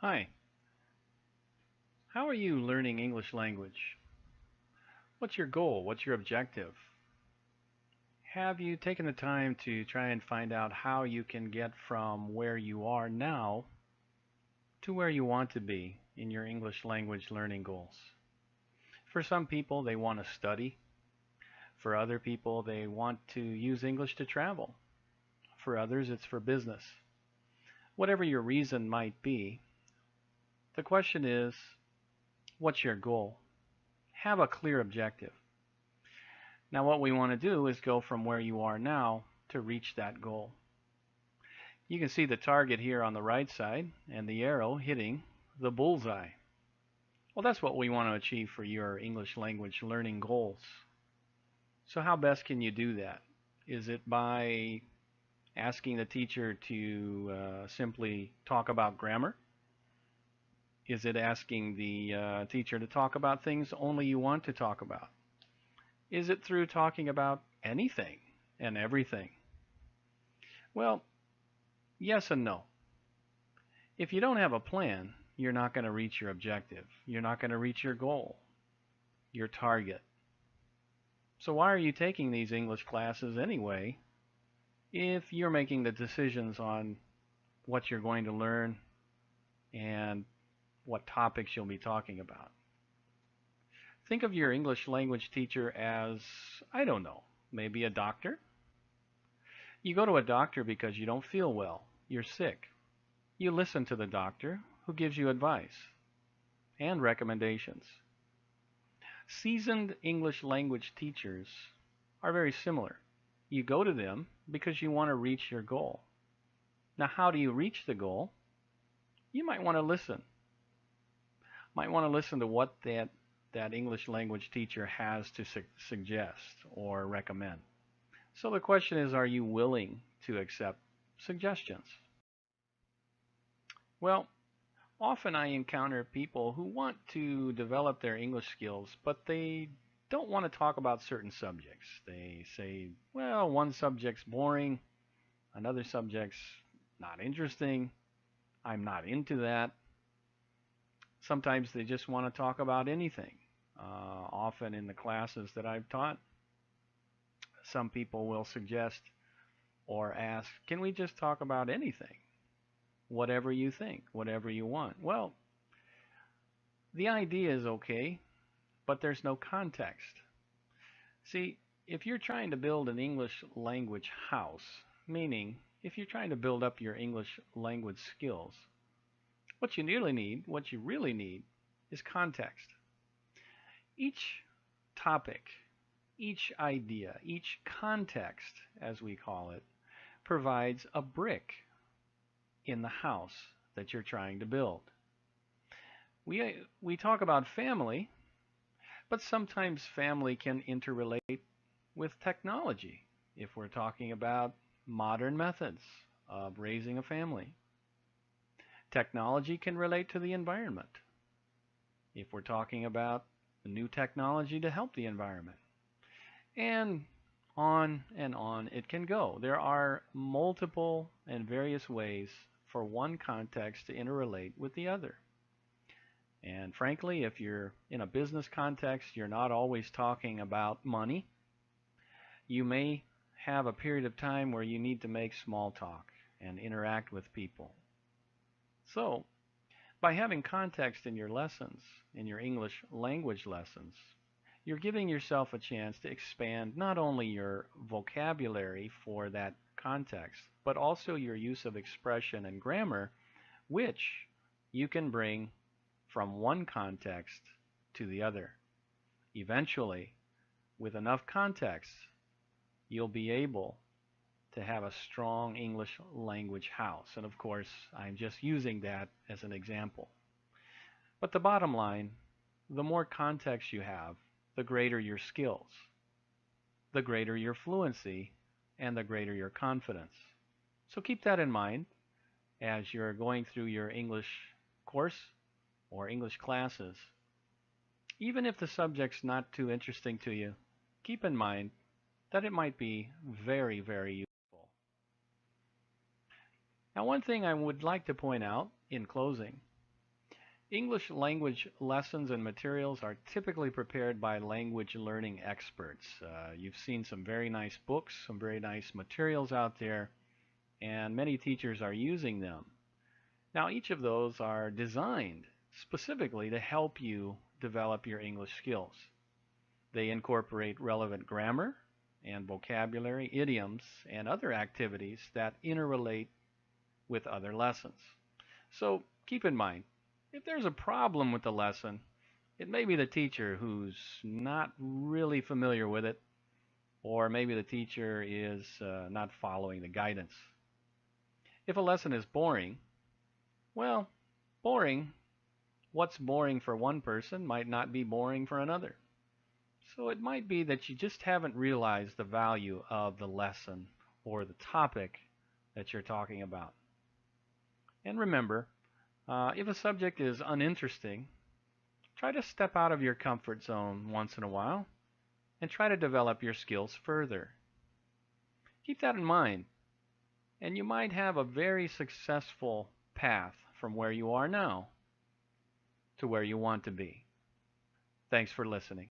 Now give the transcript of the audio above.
Hi, how are you learning English language? What's your goal? What's your objective? Have you taken the time to try and find out how you can get from where you are now to where you want to be in your English language learning goals? For some people, they want to study. For other people, they want to use English to travel. For others, it's for business. Whatever your reason might be, the question is, what's your goal? Have a clear objective. Now what we want to do is go from where you are now to reach that goal. You can see the target here on the right side and the arrow hitting the bullseye. Well, that's what we want to achieve for your English language learning goals. So how best can you do that? Is it by asking the teacher to simply talk about grammar? Is it asking the teacher to talk about things only you want to talk about? Is it through talking about anything and everything? Well, yes and no. If you don't have a plan, you're not going to reach your objective. You're not going to reach your goal, your target. So why are you taking these English classes anyway if you're making the decisions on what you're going to learn and what topics you'll be talking about? Think of your English language teacher as, I don't know, maybe a doctor. You go to a doctor because you don't feel well, you're sick. You listen to the doctor who gives you advice and recommendations. Seasoned English language teachers are very similar. You go to them because you want to reach your goal. Now, how do you reach the goal? You might want to listen. Might want to listen to what that English language teacher has to suggest or recommend. So the question is, are you willing to accept suggestions? Well, often I encounter people who want to develop their English skills, but they don't want to talk about certain subjects. They say, well, one subject's boring, another subject's not interesting, I'm not into that. Sometimes they just want to talk about anything. Often in the classes that I've taught, some people will suggest or ask, can we just talk about anything? Whatever you think, whatever you want. Well, the idea is okay, but there's no context. See, if you're trying to build an English language house, meaning if you're trying to build up your English language skills, what you really need is context. Each topic, each idea, each context, as we call it, provides a brick in the house that you're trying to build. We talk about family, but sometimes family can interrelate with technology if we're talking about modern methods of raising a family. Technology can relate to the environment if we're talking about the new technology to help the environment. And on it can go. There are multiple and various ways for one context to interrelate with the other. And frankly, if you're in a business context, you're not always talking about money. You may have a period of time where you need to make small talk and interact with people. So, by having context in your lessons, in your English language lessons, you're giving yourself a chance to expand not only your vocabulary for that context, but also your use of expression and grammar, which you can bring from one context to the other. Eventually, with enough context, you'll be able to have a strong English language house. And of course, I'm just using that as an example. But the bottom line, the more context you have, the greater your skills, the greater your fluency, and the greater your confidence. So keep that in mind as you're going through your English course or English classes. Even if the subject's not too interesting to you, keep in mind that it might be very, very useful. Now, one thing I would like to point out in closing English language lessons and materials are typically prepared by language learning experts. You've seen some very nice books, some very nice materials out there, and many teachers are using them. Now, each of those are designed specifically to help you develop your English skills. They incorporate relevant grammar and vocabulary, idioms, and other activities that interrelate with other lessons. So keep in mind, if there's a problem with the lesson, it may be the teacher who's not really familiar with it, or maybe the teacher is not following the guidance. If a lesson is boring, well, boring, what's boring for one person might not be boring for another. So it might be that you just haven't realized the value of the lesson or the topic that you're talking about. And remember, if a subject is uninteresting, try to step out of your comfort zone once in a while and try to develop your skills further. Keep that in mind, and you might have a very successful path from where you are now to where you want to be. Thanks for listening.